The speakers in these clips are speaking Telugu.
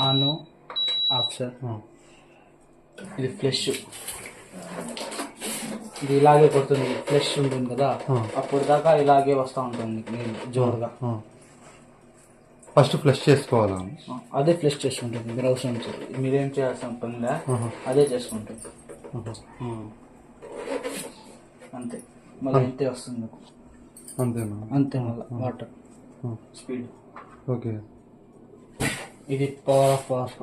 On off sir. ఇది ఫ్లెష్, ఇది ఇలాగే కొడుతుంది. ఫ్లెష్ ఉంటుంది కదా, అప్పుడు దాకా ఇలాగే వస్తూ ఉంటుంది నీళ్ళు జోరుగా. ఫస్ట్ ఫ్లష్ చేసుకోవాలా? అదే ఫ్లెష్ చేసుకుంటుంది. మీరు అవసరం మీరేం చేయాల్సిన పనిలే, అదే చేసుకుంటుంది అంతే. మళ్ళీ ఇంతే వస్తుంది. అంతేనా? అంతే. మళ్ళీ వాటర్ స్పీడ్. ఓకే. ఇది పవర్ ఆఫ్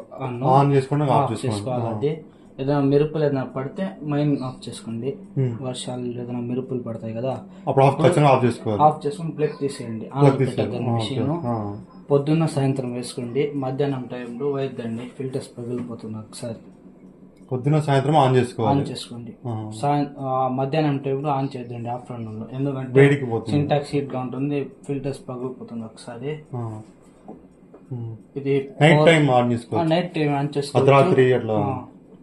ఆన్ చేసుకుంటే ఆఫ్ చేసుకోవాలి. అది ఏదైనా మెరుపులు ఏదైనా పడితే మైన్ ఆఫ్ చేసుకోండి. వర్షాలు ఏదైనా మెరుపులు పడతాయి కదా, అప్పుడు ఆఫ్ చేసుకోవాలి. ఆఫ్ చేసుకుని ప్లగ్ తీసేయండి. మిషన్ పొద్దున్న సాయంత్రం వేసుకోండి. మధ్యాహ్నం టైంలో వేద్దండి, ఫిల్టర్స్ పగిలిపోతుంది. ఒకసారి పొద్దున్న సాయంత్రం ఆన్ చేసుకోండి. మధ్యాహ్నం టైంలో ఆన్ చేద్దండి, ఆఫ్టర్నూన్ లో. ఎందుకంటే సింటాక్స్ హీట్ గా ఉంటుంది, ఫిల్టర్స్ పగిలిపోతుంది ఒకసారి. ఇది నైట్ టైం ఆన్ చేసుకోవాలి. నైట్ టైం ఆన్ చేసుకోవాలి.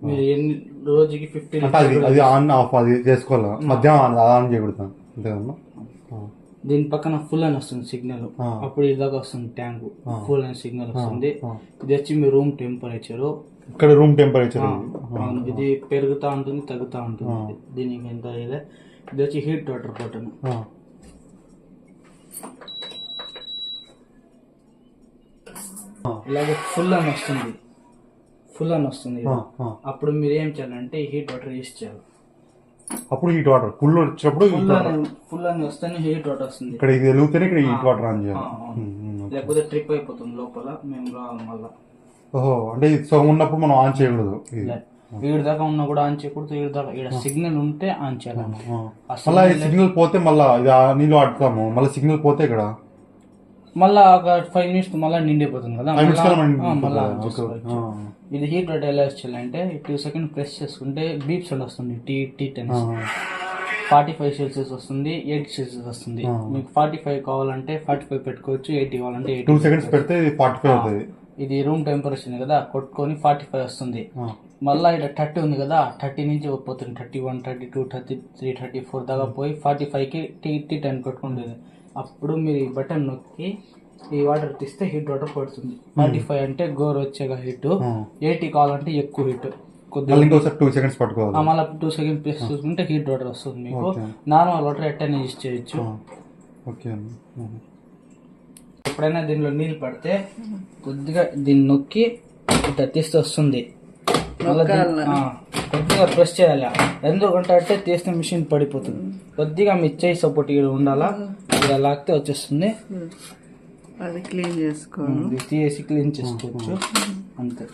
మీరు ఎన్ని రోజుకి 15 అది ఆన్ ఆఫ్ అది చేసుకోవాలి. మధ్యాహ్నం ఆన్ చేయకూడదు అంతేదమ్మా. దీని పక్కన ఫుల్ అని వస్తుంది సిగ్నల్, అప్పుడు ఇదాకా వస్తుంది ట్యాంక్ ఫుల్ అని సిగ్నల్ వస్తుంది. ఇది వచ్చి మీ రూమ్ టెంపరేచర్. ఇక్కడ రూమ్ టెంపరేచర్ ఇది పెరుగుతా ఉంటుంది, తగ్గుతా ఉంటుంది. దీనికి ఎంత ఇదే. ఇది వచ్చి హీట్ వాటర్ బటన్. ఇలాగే ఫుల్ అని వస్తుంది, ఫుల్ అని వస్తుంది. అప్పుడు మీరు ఏం చేయాలంటే హీట్ వాటర్ యూస్ చేయాలి. అప్పుడు హీట్ వాటర్ ఫుల్ వచ్చినప్పుడు ఫుల్ అని వస్తేనే హీట్ వాటర్ వస్తుంది. ఇక్కడ ఇది వెలుగుతేనే ఇక్కడ హీట్ వాటర్ ఆన్ చేయాలి, లేకపోతే ట్రిప్ అయిపోతుంది లోపల. మేము రావాలి మళ్ళా. ఓహో, అంటే సో ఉన్నప్పుడు మనం ఆన్ చేయకూడదు. వీడి దాకా ఉన్నా కూడా ఆన్ చేయకూడదు. వీడి దాకా ఇక్కడ సిగ్నల్ ఉంటే ఆన్ చేయాలి. మళ్ళీ సిగ్నల్ పోతే మళ్ళీ ఇది నీళ్ళు ఆడుతాము. మళ్ళీ సిగ్నల్ పోతే ఇక్కడ మళ్ళా ఒక 5 minutes మళ్ళీ నిండిపోతుంది కదా. ఇది హీట్ వాటర్ ఎలా చేయాలంటే 2 seconds ప్రెస్ చేసుకుంటే బీప్ సౌండ్ వస్తుంది. T10 45 celsius వస్తుంది, 80 celsius వస్తుంది. మీకు 45 కావాలంటే 45 పెట్టుకోవచ్చు, 80 కావాలంటే 80. 2 seconds పెడితే 45 అవుతుంది. ఇది రూమ్ టెంపరేచర్ కదా, కొట్టుకొని 45 వస్తుంది. మళ్ళీ ఇక్కడ 30 ఉంది కదా, 30 నుంచి పోతుంది 31, 32, 33, 34 దాకా పోయి 45కి T10 పెట్టుకుంటుంది. అప్పుడు మీరు ఈ బటన్ నొక్కి ఈ వాటర్ తీస్తే హీట్ వాటర్ పడుతుంది. 45 అంటే గోరు వచ్చేగా హీట్, 80 కావాలంటే ఎక్కువ హీట్. కొద్దిగా 2 seconds పట్టుకోవాలి. మళ్ళీ 2 seconds ప్రెస్ చూసుకుంటే హీట్ వాటర్ వస్తుంది. మీకు నార్మల్ వాటర్ ఎట్టైనా యూజ్ చేయొచ్చు. ఎప్పుడైనా దీనిలో నీళ్ళు పడితే కొద్దిగా దీన్ని నొక్కి ఇట్లా తీస్తే వస్తుంది. కొద్దిగా ప్రెస్ చేయాలి. ఎందుకంటే అంటే తీస్తే మిషన్ పడిపోతుంది. కొద్దిగా మీ చేయి సపోర్ట్ ఇక్కడ ఉండాలా. ఇలా లాగితే వచ్చేస్తుంది. అది క్లీన్ చేసుకోవాలి, తీసి క్లీన్ చేసుకోవచ్చు అంతే.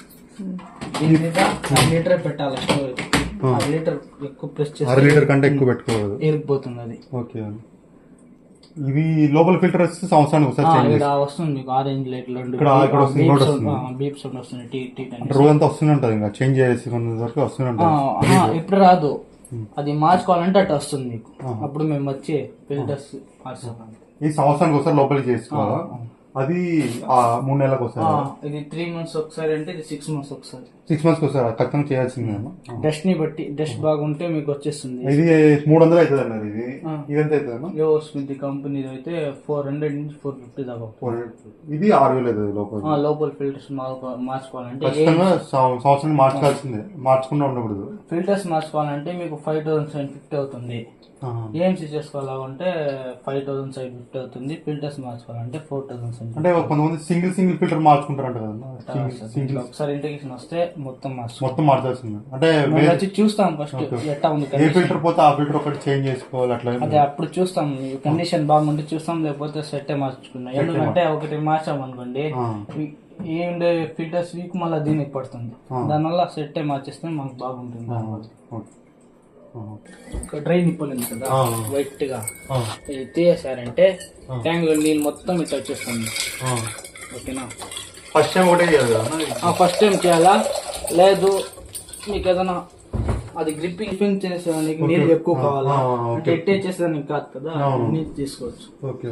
దీని మీద 1 లీటర్ పెట్టాలి స్టోరేజ్. 1 లీటర్ ఎక్కువ ప్రెస్ చేసి 1 లీటర్ కంటే ఎక్కువ పెట్టుకోవాలి, ఇరిగిపోతుంది అది. ఓకే. ఇవి లోపల ఫిల్టర్ వస్తే సంవత్సరానికి ఒకసారి వస్తుంది మీకు. ఆరెంజ్ లైట్ లో బీప్ సౌండ్ వస్తుంది. రోజంతా వస్తూనే ఉంటుంది, ఇంకా చేంజ్ చేసి వరకు వస్తూనే ఉంటుంది. ఇప్పుడు రాదు, అది మార్చుకోవాలంటే అట్లా వస్తుంది మీకు. అప్పుడు మేము వచ్చి ఫిల్టర్స్ మార్చుకోవాలి. ఈ సంవత్సరానికి ఒకసారి లోపలికి చేసుకోవాలా? అది 3 నెలలకు ఒకసారి. ఇది 3 months ఒకసారి అంటే ఇది 6 months ఒకసారి. 6 months ఒకసారి ఖచ్చితంగా చేయాల్సిందే. డస్ట్ ని బట్టి డస్ట్ బాగుంటే మీకు వచ్చేస్తుంది. ఇది 300 అవుతుంది అన్నారు. ఇది ఎంత అవుతుంది? స్మిత్ కంపెనీ అయితే 400 నుంచి 450 దాకా. ఇది 6000 అవుతుంది లోపల. లోపల ఫిల్టర్స్ మార్చుకోవాలంటే సంవత్సరం మార్చుకోవాల్సిందే, మార్చకుండా ఉండకూడదు. ఫిల్టర్స్ మార్చుకోవాలంటే మీకు 5750 అవుతుంది. ఏఎంసీ చేసుకోవాలంటే 5750 అవుతుంది. ఫిల్టర్స్ మార్చుకోవాలంటే 4000. అంటే కొంతమంది సింగిల్ ఫిల్టర్ మార్చుకుంటారంట కదా. ఒకసారి ఇంటిగ్రేషన్ వస్తే మొత్తం మార్చాల్సింది. అంటే వచ్చి చూస్తాం ఫస్ట్ ఎట్లా ఉంది. ఏ ఫిల్టర్ పోతే ఆ ఫిల్టర్ ఒకటి చేంజ్ చేసుకోవాలి అట్లా. అదే అప్పుడు చూస్తాం, కండిషన్ బాగుంటే చూస్తాం, లేకపోతే సెట్ మార్చుకున్నాం. ఎందుకంటే ఒకటి మార్చాం అనుకోండి, ఏ ఉండే ఫిల్టర్స్ వీక్ మళ్ళీ దీనికి పడుతుంది. దానివల్ల సెట్ మార్చేస్తే మనకు బాగుంటుంది. డ్రై నిప్పులు ఉంది కదా వైట్ గా, ఇది తీసేసారంటే ట్యాంక్ లో నీళ్ళు మొత్తం ఇట్లా వచ్చేస్తుంది. ఓకేనా? ఫస్ట్ టైం ఒకటే చేయాలి. ఫస్ట్ టైం చేయాలా? లేదు మీకు ఏదైనా అది గ్రిప్పింగ్ చేసేదానికి నీళ్ళు ఎక్కువ కావాలా అంటే ఎట్టే చేసేదానికి కాదు కదా, నీళ్ళు తీసుకోవచ్చు. ఓకే.